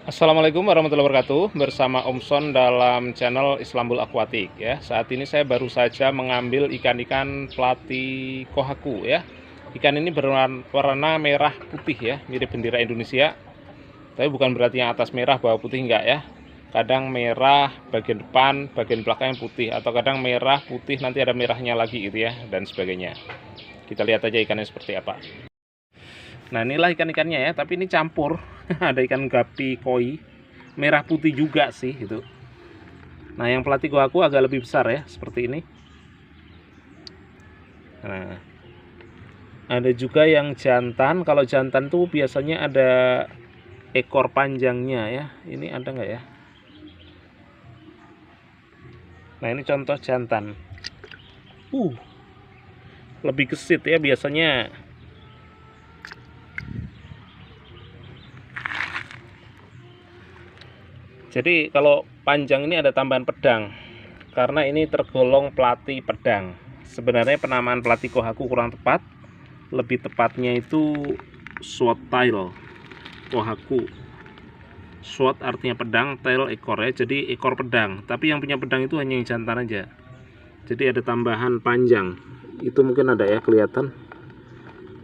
Assalamualaikum warahmatullahi wabarakatuh. Bersama Om Son dalam channel Islambul Aquatic ya. Saat ini saya baru saja mengambil ikan-ikan Platy Kohaku ya. Ikan ini berwarna merah putih ya, mirip bendera Indonesia. Tapi bukan berarti yang atas merah bawah putih, enggak ya. Kadang merah bagian depan, bagian belakang yang putih, atau kadang merah putih nanti ada merahnya lagi gitu ya, dan sebagainya. Kita lihat aja ikannya seperti apa. Nah, inilah ikan-ikannya ya, tapi ini campur. Ada ikan gapi koi, merah putih juga sih itu. Nah, yang Platy Kohaku agak lebih besar ya, seperti ini. Nah, ada juga yang jantan. Kalau jantan tuh biasanya ada ekor panjangnya ya. Ini ada nggak ya? Nah, ini contoh jantan. Lebih gesit ya biasanya. Jadi kalau panjang ini ada tambahan pedang, karena ini tergolong Platy pedang. Sebenarnya penamaan Platy Kohaku kurang tepat, lebih tepatnya itu swordtail Kohaku. Sword artinya pedang, tail ekor ya, jadi ekor pedang. Tapi yang punya pedang itu hanya yang jantan aja. Jadi ada tambahan panjang. Itu mungkin ada ya, kelihatan?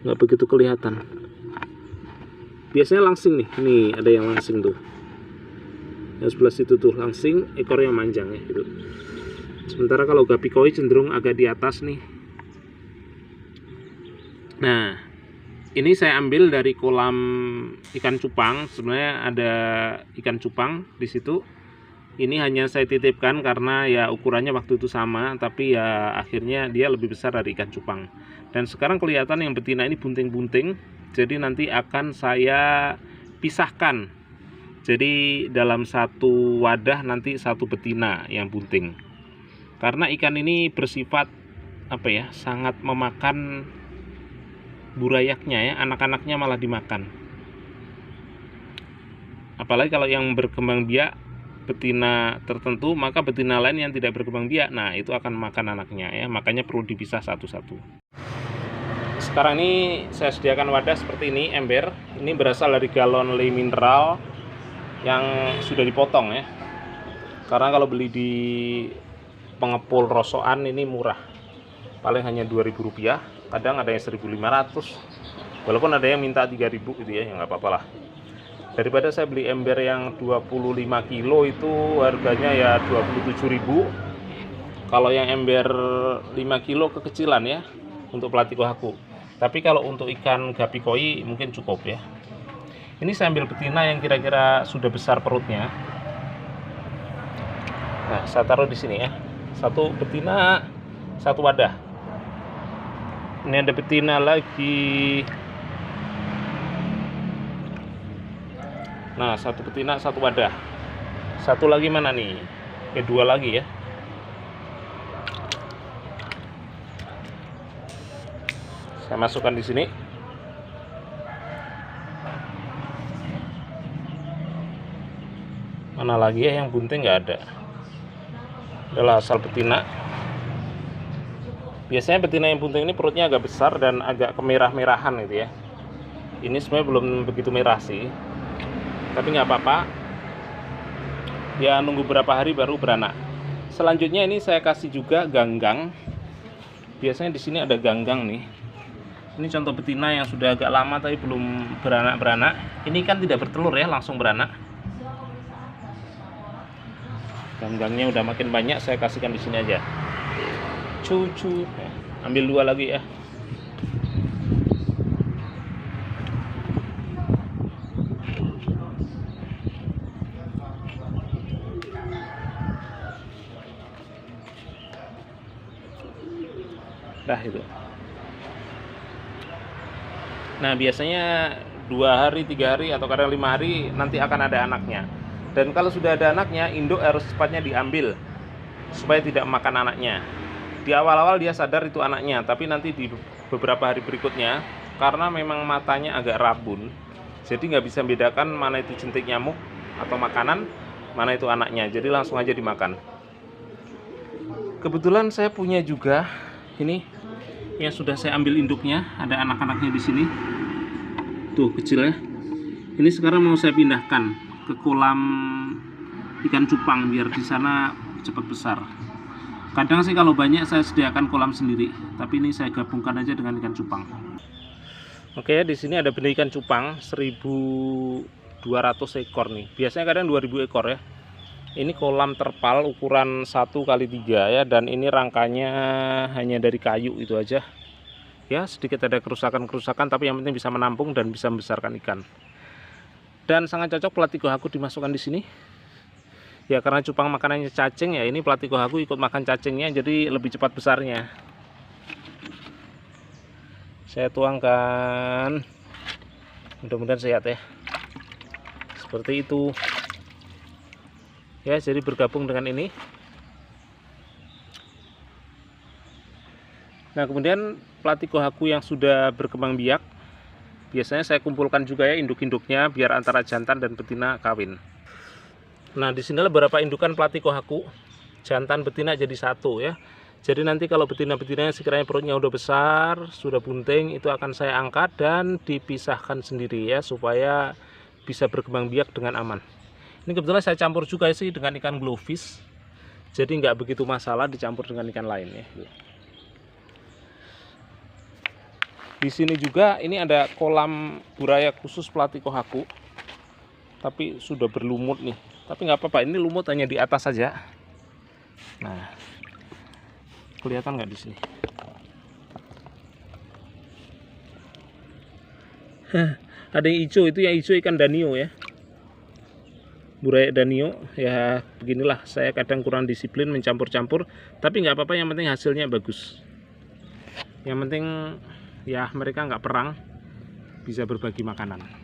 Nggak begitu kelihatan. Biasanya langsing nih ada yang langsing tuh. Yang sebelah situ tuh langsing, ekornya manjang ya gitu. Sementara kalau gapi koi cenderung agak di atas nih. Nah, ini saya ambil dari kolam ikan cupang. Sebenarnya ada ikan cupang di situ. Ini hanya saya titipkan karena ya ukurannya waktu itu sama, tapi ya akhirnya dia lebih besar dari ikan cupang. Dan sekarang kelihatan yang betina ini bunting-bunting. Jadi nanti akan saya pisahkan. Jadi dalam satu wadah nanti satu betina yang bunting. Karena ikan ini bersifat sangat memakan burayaknya ya, anak-anaknya malah dimakan. Apalagi kalau yang berkembang biak betina tertentu, maka betina lain yang tidak berkembang biak, nah itu akan makan anaknya ya, makanya perlu dipisah satu-satu. Sekarang ini saya sediakan wadah seperti ini, ember. Ini berasal dari galon Le Mineral yang sudah dipotong ya, karena kalau beli di pengepul rosokan ini murah, paling hanya Rp2.000, kadang ada yang 1.500, walaupun ada yang minta 3.000 gitu ya, nggak apa-apa lah, daripada saya beli ember yang 25 kilo itu harganya ya 27.000. Kalau yang ember 5 kilo kekecilan ya untuk Platy Kohaku, tapi kalau untuk ikan gapi koi mungkin cukup ya. Ini saya ambil betina yang kira-kira sudah besar perutnya. Nah, saya taruh di sini ya. Satu betina, satu wadah. Ini ada betina lagi. Nah, satu betina, satu wadah. Satu lagi mana nih? Dua lagi ya. Saya masukkan di sini. Mana lagi ya yang bunting? Nggak ada. Adalah asal betina. Biasanya betina yang bunting ini perutnya agak besar dan agak kemerah-merahan gitu ya. Ini sebenarnya belum begitu merah sih, tapi nggak apa-apa. Ya nunggu berapa hari baru beranak. Selanjutnya ini saya kasih juga ganggang. Biasanya di sini ada ganggang nih. Ini contoh betina yang sudah agak lama tapi belum beranak-beranak. Ini kan tidak bertelur ya, langsung beranak. Ganggangnya udah makin banyak, saya kasihkan di sini aja. Cucu, ambil dua lagi ya. Dah itu. Nah, biasanya 2 hari, 3 hari, atau kadang 5 hari nanti akan ada anaknya. Dan kalau sudah ada anaknya, induk harus cepatnya diambil supaya tidak makan anaknya. Di awal-awal dia sadar itu anaknya, tapi nanti di beberapa hari berikutnya, karena memang matanya agak rabun, jadi nggak bisa membedakan mana itu jentik nyamuk atau makanan, mana itu anaknya. Jadi langsung aja dimakan. Kebetulan saya punya juga ini yang sudah saya ambil induknya, ada anak-anaknya di sini. Tuh kecil ya. Ini sekarang mau saya pindahkan ke kolam ikan cupang biar di sana cepat besar. Kadang sih kalau banyak saya sediakan kolam sendiri, tapi ini saya gabungkan aja dengan ikan cupang. Oke, di sini ada benih ikan cupang 1.200 ekor nih. Biasanya kadang 2.000 ekor ya. Ini kolam terpal ukuran 1x3 ya, dan ini rangkanya hanya dari kayu itu aja. Ya, sedikit ada kerusakan-kerusakan, tapi yang penting bisa menampung dan bisa membesarkan ikan. Dan sangat cocok Platygohaku dimasukkan di sini. Ya, karena cupang makanannya cacing ya, ini Platygohaku ikut makan cacingnya, jadi lebih cepat besarnya. Saya tuangkan, mudah-mudahan sehat ya, seperti itu ya. Jadi bergabung dengan ini. Nah, kemudian Platygohaku yang sudah berkembang biak biasanya saya kumpulkan juga ya induk-induknya, biar antara jantan dan betina kawin. Nah, di sinilah beberapa indukan Platygohaku, jantan betina jadi satu ya. Jadi nanti kalau betina-betinanya sekiranya perutnya udah besar, sudah bunting, itu akan saya angkat dan dipisahkan sendiri ya, supaya bisa berkembang biak dengan aman. Ini kebetulan saya campur juga sih dengan ikan glowfish, jadi nggak begitu masalah dicampur dengan ikan lain ya. Di sini juga ini ada kolam buraya khusus Platygohaku, tapi sudah berlumut nih. Tapi nggak apa-apa, ini lumut hanya di atas saja. Nah, kelihatan nggak di sini? Ada yang hijau, itu yang hijau ikan danio ya, buraya danio ya. Beginilah, saya kadang kurang disiplin mencampur-campur, tapi nggak apa-apa, yang penting hasilnya bagus. Yang penting ya mereka nggak perang, bisa berbagi makanan.